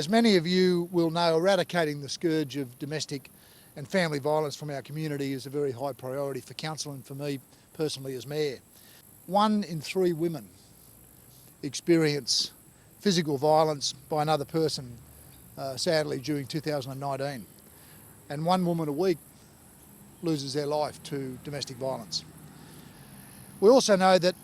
As many of you will know, eradicating the scourge of domestic and family violence from our community is a very high priority for council and for me personally as Mayor. 1 in 3 women experience physical violence by another person, sadly, during 2019. And 1 woman a week loses their life to domestic violence. We also know that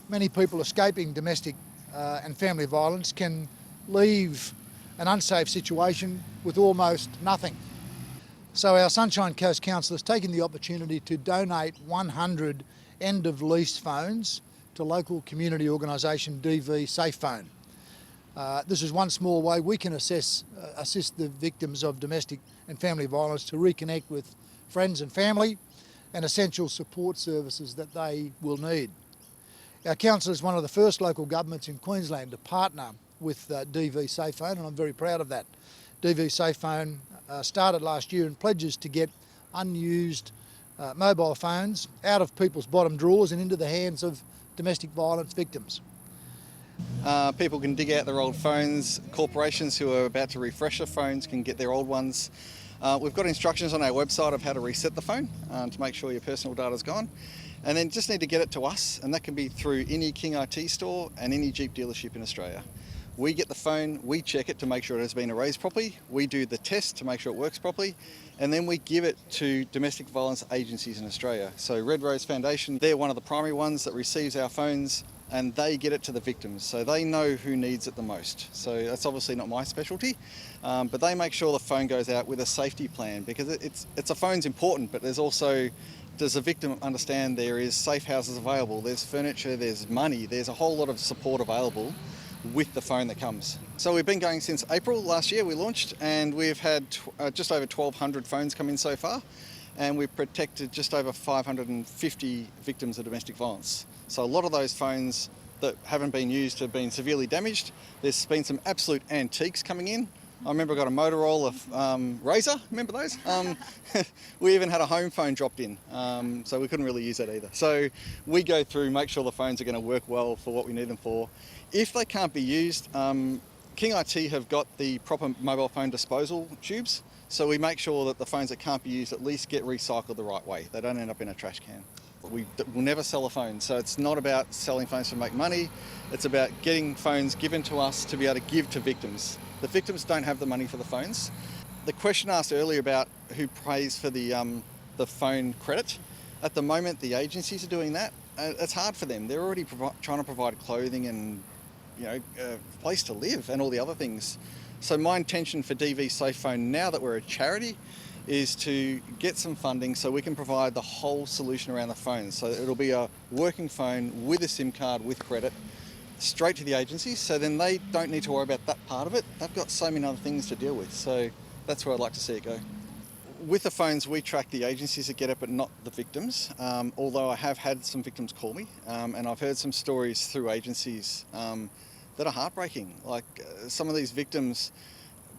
many people escaping domestic and family violence can leave an unsafe situation with almost nothing. So our Sunshine Coast Council has taken the opportunity to donate 100 end-of-lease phones to local community organisation DV Safe Phone. This is one small way we can assist the victims of domestic and family violence to reconnect with friends and family and essential support services that they will need. Our council is one of the first local governments in Queensland to partner with DV Safe Phone, and I'm very proud of that. DV Safe Phone started last year and pledges to get unused mobile phones out of people's bottom drawers and into the hands of domestic violence victims. People can dig out their old phones. Corporations who are about to refresh their phones can get their old ones. We've got instructions on our website of how to reset the phone to make sure your personal data's gone. And then just need to get it to us, and that can be through any King IT store and any Jeep dealership in Australia. We get the phone, we check it to make sure it has been erased properly, we do the test to make sure it works properly, and then we give it to domestic violence agencies in Australia. So Red Rose Foundation, they're one of the primary ones that receives our phones, and they get it to the victims, so they know who needs it the most. So that's obviously not my specialty, but they make sure the phone goes out with a safety plan, because it's a phone's important, but there's also, does the victim understand there is safe houses available, there's furniture, there's money, there's a whole lot of support available with the phone that comes. So we've been going since April last year, we launched, and we've had just over 1,200 phones come in so far, and we've protected just over 550 victims of domestic violence. So a lot of those phones that haven't been used have been severely damaged. There's been some absolute antiques coming in. I remember I got a Motorola Razor, remember those? We even had a home phone dropped in, so we couldn't really use that either. So we go through, make sure the phones are going to work well for what we need them for. If they can't be used, King IT have got the proper mobile phone disposal tubes, so we make sure that the phones that can't be used at least get recycled the right way. They don't end up in a trash can. We will never sell a phone, so it's not about selling phones to make money, it's about getting phones given to us to be able to give to victims. The victims don't have the money for the phones. The question asked earlier about who pays for the phone credit, at the moment the agencies are doing that. It's hard for them. They're already trying to provide clothing and a place to live and all the other things. So my intention for DV Safe Phone, now that we're a charity, is to get some funding so we can provide the whole solution around the phone. So it'll be a working phone with a SIM card with credit, straight to the agencies, so then they don't need to worry about that part of it. They've got so many other things to deal with, so that's where I'd like to see it go. With the phones, we track the agencies that get it, but not the victims, although I have had some victims call me, and I've heard some stories through agencies that are heartbreaking. Like some of these victims,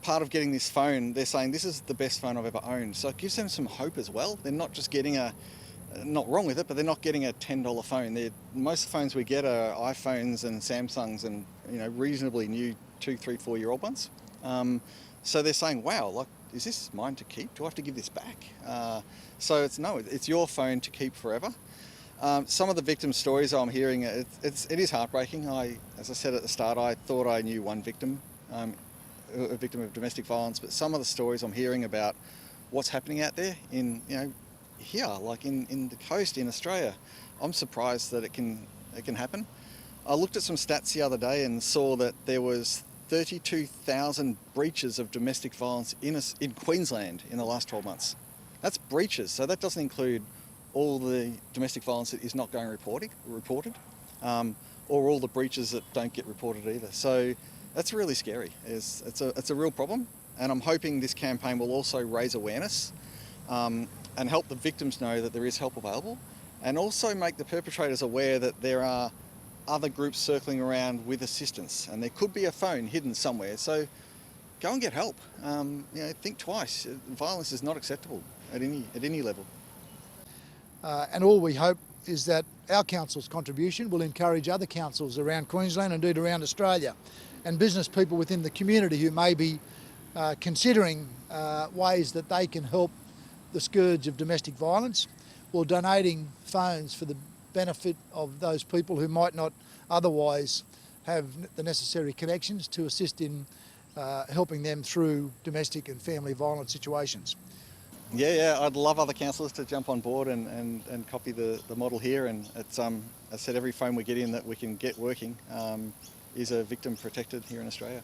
part of getting this phone, they're saying this is the best phone I've ever owned, so it gives them some hope as well. They're not just getting not wrong with it, but they're not getting a $10 phone. Most phones we get are iPhones and Samsungs and reasonably new 2, 3, 4-year-old ones. So they're saying, wow, like, is this mine to keep? Do I have to give this back? So it's your phone to keep forever. Some of the victim stories I'm hearing, it is heartbreaking. As I said at the start, I thought I knew one victim, a victim of domestic violence, but some of the stories I'm hearing about what's happening out there in here, like in the coast in Australia, I'm surprised that it can happen. I looked at some stats the other day and saw that there was 32,000 breaches of domestic violence in Queensland in the last 12 months. That's breaches, so that doesn't include all the domestic violence that is not going reported, or all the breaches that don't get reported either. So that's really scary. It's a real problem, and I'm hoping this campaign will also raise awareness and help the victims know that there is help available, and also make the perpetrators aware that there are other groups circling around with assistance, and there could be a phone hidden somewhere. So go and get help. Think twice. Violence is not acceptable at any level. And all we hope is that our council's contribution will encourage other councils around Queensland, indeed around Australia, and business people within the community who may be considering ways that they can help the scourge of domestic violence, or donating phones for the benefit of those people who might not otherwise have the necessary connections to assist in helping them through domestic and family violence situations. Yeah, I'd love other councillors to jump on board and copy the model here. And it's, as I said, every phone we get in that we can get working is a victim protected here in Australia.